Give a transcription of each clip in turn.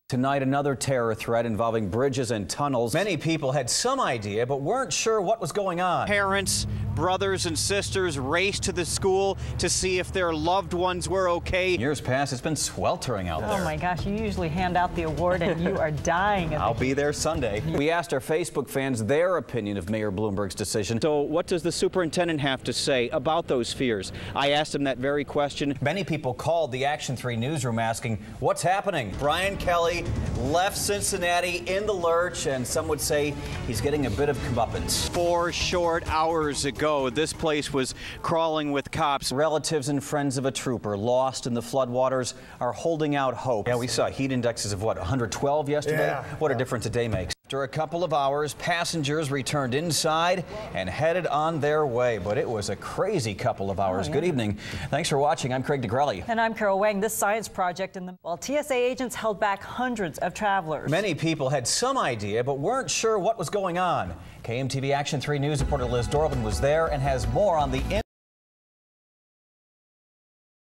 Tonight, another terror threat involving bridges and tunnels. Many people had some idea, but weren't sure what was going on. Parents, brothers and sisters raced to the school to see if their loved ones were okay. In years past, it's been sweltering out there. Oh my gosh, you usually hand out the award and you are dying. I'll be there Sunday. We asked our Facebook fans their opinion of Mayor Bloomberg's decision. So what does the superintendent have to say about those fears? I asked him that very question. Many people called the Action 3 newsroom asking, what's happening? Brian Kelly left Cincinnati in the lurch, and some would say he's getting a bit of comeuppance. 4 short hours ago, this place was crawling with cops. Relatives and friends of a trooper lost in the floodwaters are holding out hope. Yeah, we saw heat indexes of what, 112 yesterday? Yeah. What a difference a day makes. After a couple of hours, passengers returned inside and headed on their way. But it was a crazy couple of hours. Good evening. Thanks for watching. I'm Craig Nigrelli. And I'm Carol Wang. This science project while TSA agents held back hundreds of travelers. Many people had some idea, but weren't sure what was going on. KMTV Action 3 News reporter Liz Dorland was there and has more on the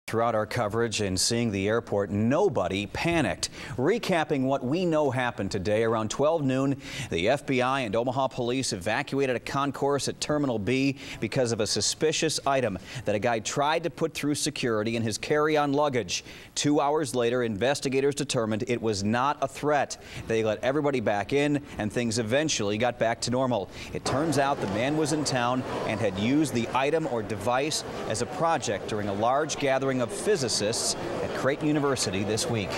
Throughout our coverage and seeing the airport, nobody panicked. Recapping what we know happened today, around 12 noon, the FBI and Omaha police evacuated a concourse at Terminal B because of a suspicious item that a guy tried to put through security in his carry-on luggage. 2 hours later, investigators determined it was not a threat. They let everybody back in, and things eventually got back to normal. It turns out the man was in town and had used the item or device as a project during a large gathering of physicists at Creighton University this week.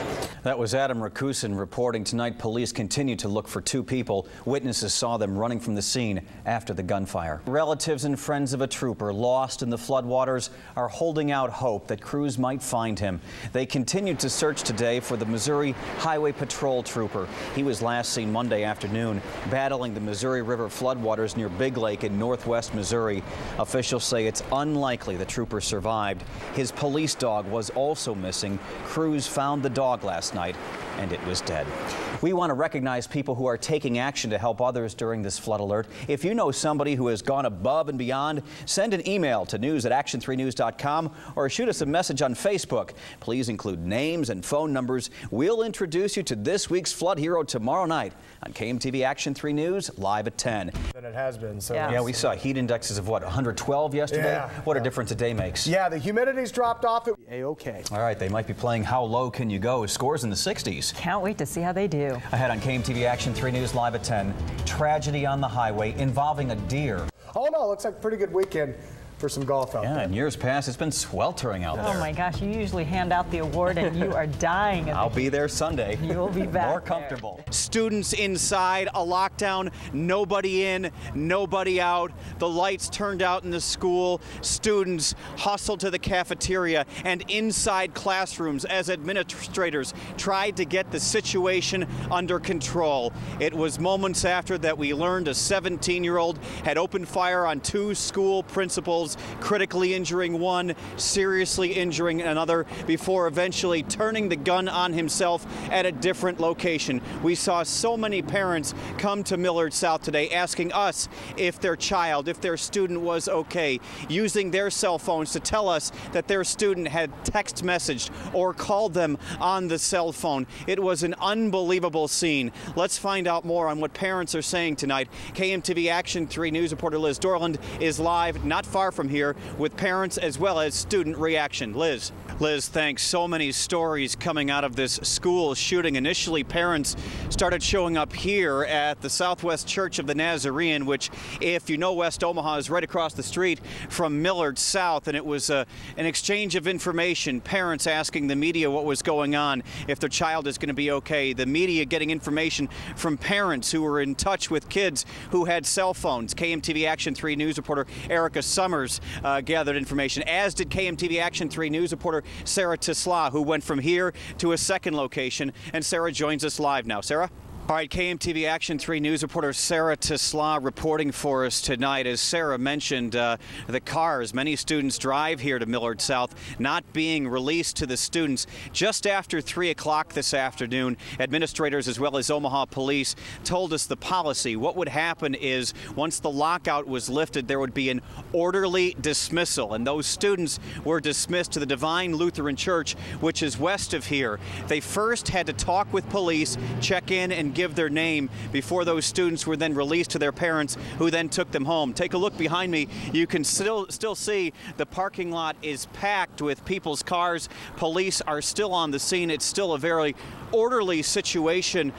That was Adam Rakusin reporting. Tonight, police continue to look for 2 people. Witnesses saw them running from the scene after the gunfire. Relatives and friends of a trooper lost in the floodwaters are holding out hope that crews might find him. They continued to search today for the Missouri Highway Patrol trooper. He was last seen Monday afternoon battling the Missouri River floodwaters near Big Lake in northwest Missouri. Officials say it's unlikely the trooper survived. His police dog was also missing. Crews found the dog last night and it was dead. We want to recognize people who are taking action to help others during this flood alert. If you know somebody who has gone above and beyond, send an email to news@action3news.com or shoot us a message on Facebook. Please include names and phone numbers. We'll introduce you to this week's flood hero tomorrow night on KMTV Action 3 News, live at 10. Than it has been. So yeah, we saw heat indexes of what, 112 yesterday? Yeah. What a difference a day makes. Yeah, the humidity's dropped off. A-okay. All right, they might be playing How Low Can You Go? Scores in the 60s. Can't wait to see how they do. Ahead on KMTV Action 3 News, live at 10. Tragedy on the highway involving a deer. Oh no, looks like a pretty good weekend for some golf out there. Yeah, in years past, it's been sweltering out there. Oh my gosh, you usually hand out the award and you are dying. I'll be there Sunday. You'll be back more comfortable. There. Students inside, a lockdown, nobody in, nobody out. The lights turned out in the school. Students hustled to the cafeteria and inside classrooms as administrators tried to get the situation under control. It was moments after that we learned a 17-year-old had opened fire on 2 school principals, critically injuring one, seriously injuring another, before eventually turning the gun on himself at a different location. We saw so many parents come to Millard South today asking us if their child, if their student was okay, using their cell phones to tell us that their student had text messaged or called them on the cell phone. It was an unbelievable scene. Let's find out more on what parents are saying tonight. KMTV Action 3 News reporter Liz Dorland is live not far from here with parents as well as student reaction. Liz, thanks. So many stories coming out of this school shooting. Initially, parents started showing up here at the Southwest Church of the Nazarene, which, if you know West Omaha, is right across the street from Millard South. And it was an exchange of information, parents asking the media what was going on, if their child is going to be okay. The media getting information from parents who were in touch with kids who had cell phones. KMTV Action 3 News reporter Erica Summers gathered information, as did KMTV Action 3 News reporter Sarah Tisla, who went from here to a second location. And Sarah joins us live now. Sarah? All right, KMTV Action 3 News reporter Sarah Tesla reporting for us tonight. As Sarah mentioned, the cars many students drive here to Millard South not being released to the students. Just after 3 o'clock this afternoon, administrators as well as Omaha police told us the policy. What would happen is once the lockout was lifted, there would be an orderly dismissal, and those students were dismissed to the Divine Lutheran Church, which is west of here. They first had to talk with police, check in, and give their name before those students were then released to their parents, who then took them home. Take a look behind me. You can still see the parking lot is packed with people's cars. Police are still on the scene. It's still a very orderly situation,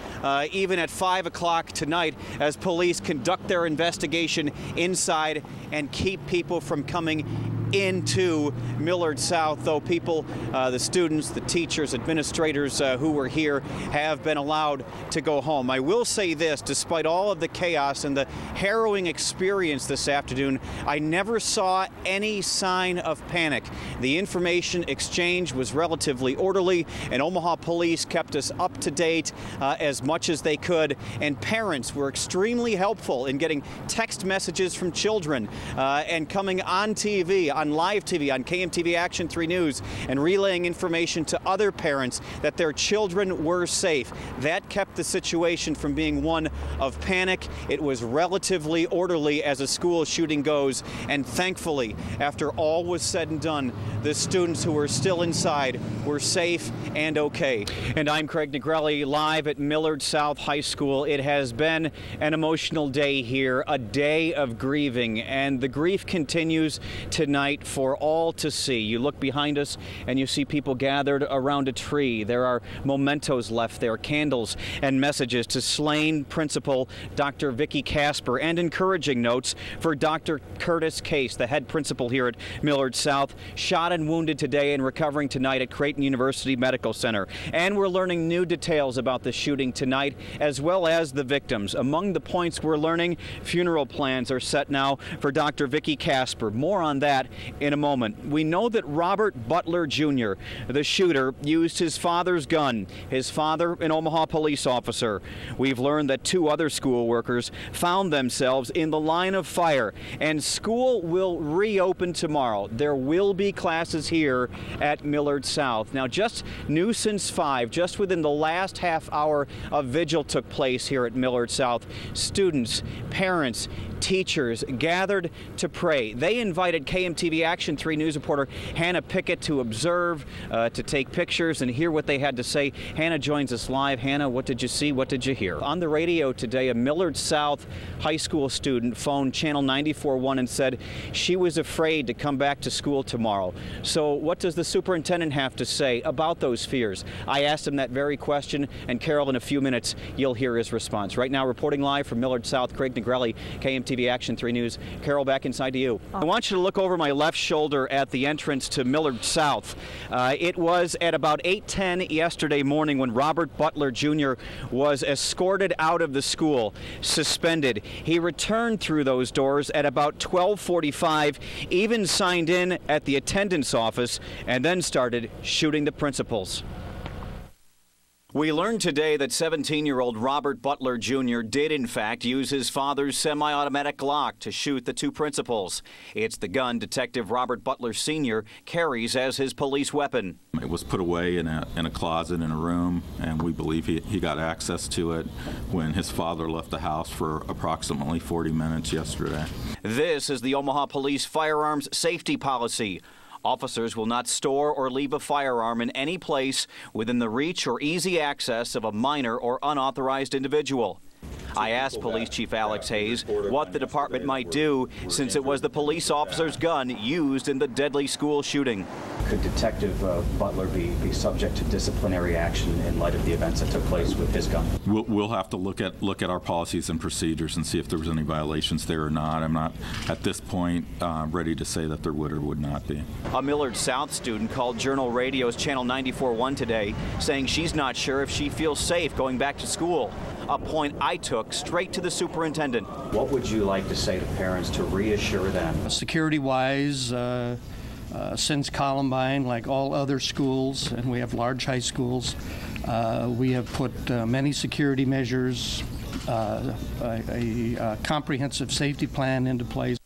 even at 5 o'clock tonight, as police conduct their investigation inside and keep people from coming into Millard South, though people, the students, the teachers, administrators who were here have been allowed to go home. I will say this, despite all of the chaos and the harrowing experience this afternoon, I never saw any sign of panic. The information exchange was relatively orderly, and Omaha police kept us up to date as much as they could, and parents were extremely helpful in getting text messages from children and coming on TV, on live TV, on KMTV Action 3 News, and relaying information to other parents that their children were safe. That kept the situation from being one of panic. It was relatively orderly as a school shooting goes, and thankfully, after all was said and done, the students who were still inside were safe and okay. And I'm Craig Nigrelli, live at Millard South High School. It has been an emotional day here, a day of grieving, and the grief continues tonight for all to see. You look behind us and you see people gathered around a tree. There are mementos left there, candles and messages to slain principal Dr. Vicki Casper, and encouraging notes for Dr. Curtis Case, the head principal here at Millard South, shot and wounded today and recovering tonight at Creighton University Medical Center. And we're learning new details about the shooting tonight, as well as the victims. Among the points we're learning, funeral plans are set now for Dr. Vicki Casper. More on that in a moment. We know that Robert Butler Jr., the shooter, used his father's gun. His father, an Omaha police officer. We've learned that 2 other school workers found themselves in the line of fire, and school will reopen tomorrow. There will be classes here at Millard South. Now, just new since 5, just within the last half hour, a vigil took place here at Millard South. Students, parents, teachers gathered to pray. They invited KMTV Action 3 News reporter Hannah Pickett to observe, to take pictures and hear what they had to say. Hannah joins us live. Hannah, what did you see? What did you hear? On the radio today, a Millard South high school student phoned Channel 94.1 and said she was afraid to come back to school tomorrow. So what does the superintendent have to say about those fears? I asked him that very question, and Carol, in a few minutes, you'll hear his response. Right now, reporting live from Millard South, Craig Nigrelli, KMTV Action 3 News. Carol, back inside to you. I want you to look over my left shoulder at the entrance to Millard South. It was at about 8:10 yesterday morning when Robert Butler Jr. was escorted out of the school, suspended. He returned through those doors at about 12:45, even signed in at the attendance office, and then started shooting the principals. We learned today that 17-year-old Robert Butler Jr. did, in fact, use his father's semi-automatic Glock to shoot the 2 principals. It's the gun Detective Robert Butler Sr. carries as his police weapon. It was put away in a closet in a room, and we believe he got access to it when his father left the house for approximately 40 minutes yesterday. This is the Omaha Police firearms safety policy. Officers will not store or leave a firearm in any place within the reach or easy access of a minor or unauthorized individual. I asked Police Chief Alex Hayes what the department might do, since it was the police officer's gun used in the deadly school shooting. Could Detective Butler be subject to disciplinary action in light of the events that took place with his gun? We'll have to look at our policies and procedures and see if there was any violations there or not. I'm not at this point ready to say that there would or would not be. A Millard South student called Journal Radio's Channel 94.1 today, saying she's not sure if she feels safe going back to school. A point I took straight to the superintendent. What would you like to say to parents to reassure them? Security-wise, since Columbine, like all other schools, and we have large high schools, We have put many security measures, a comprehensive safety plan into place.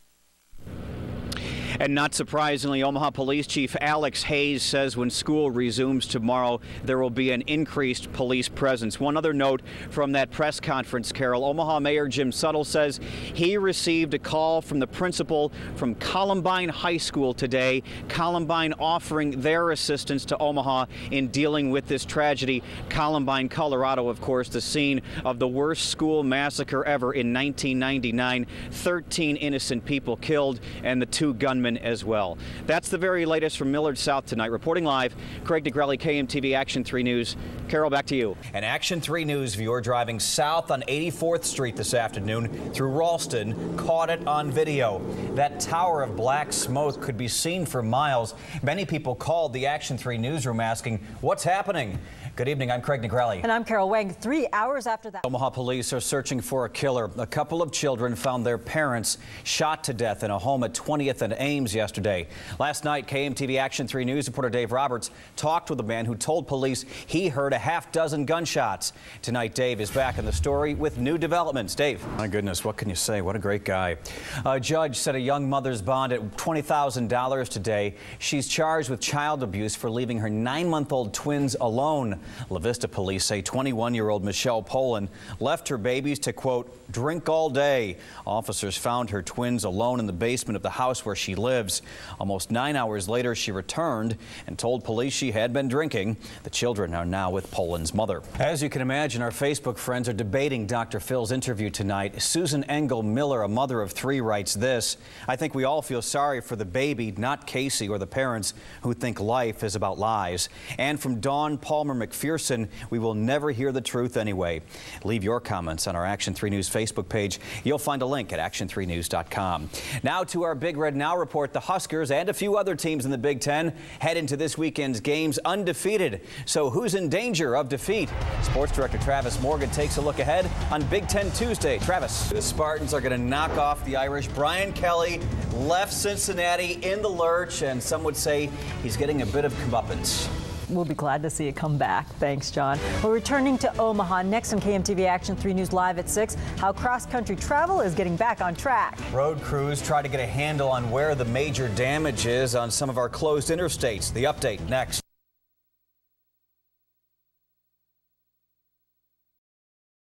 And not surprisingly, Omaha Police Chief Alex Hayes says when school resumes tomorrow, there will be an increased police presence. One other note from that press conference, Carol, Omaha Mayor Jim Suttle says he received a call from the principal from Columbine High School today. Columbine offering their assistance to Omaha in dealing with this tragedy. Columbine, Colorado, of course, the scene of the worst school massacre ever in 1999. 13 innocent people killed and the 2 gunmen as well. That's the very latest from Millard South tonight. Reporting live, Craig Nigrelli, KMTV Action 3 News. Carol, back to you. An Action 3 News viewer driving south on 84th Street this afternoon through Ralston caught it on video. That tower of black smoke could be seen for miles. Many people called the Action 3 newsroom asking, what's happening? Good evening, I'm Craig Nigrelli. And I'm Carol Wang. 3 hours after that. Omaha police are searching for a killer. A couple of children found their parents shot to death in a home at 20th and Ames yesterday. Last night, KMTV Action 3 News reporter Dave Roberts talked with a man who told police he heard a half-dozen gunshots. Tonight, Dave is back in the story with new developments. Dave. My goodness, what can you say? What a great guy. A judge set a young mother's bond at $20,000 today. She's charged with child abuse for leaving her 9-month-old twins alone. La Vista police say 21-year-old Michelle Poland left her babies to, quote, drink all day. Officers found her twins alone in the basement of the house where she lives. Almost 9 hours later, she returned and told police she had been drinking. The children are now with Poland's mother. As you can imagine, our Facebook friends are debating Dr. Phil's interview tonight. Susan Engel Miller, a mother of 3, writes this: I think we all feel sorry for the baby, not Casey or the parents who think life is about lies. And from Dawn Palmer McPherson, we will never hear the truth anyway. Leave your comments on our Action 3 News Facebook page. You'll find a link at action3news.com. Now to our Big Red Now report. The Huskers and a few other teams in the Big Ten head into this weekend's games undefeated. So who's in danger of defeat? Sports Director Travis Morgan takes a look ahead on Big Ten Tuesday. Travis. The Spartans are going to knock off the Irish. Brian Kelly left Cincinnati in the lurch, and some would say he's getting a bit of comeuppance. We'll be glad to see it come back. Thanks, John. We're returning to Omaha next on KMTV Action 3 News Live at 6. How cross-country travel is getting back on track. Road crews try to get a handle on where the major damage is on some of our closed interstates. The update next.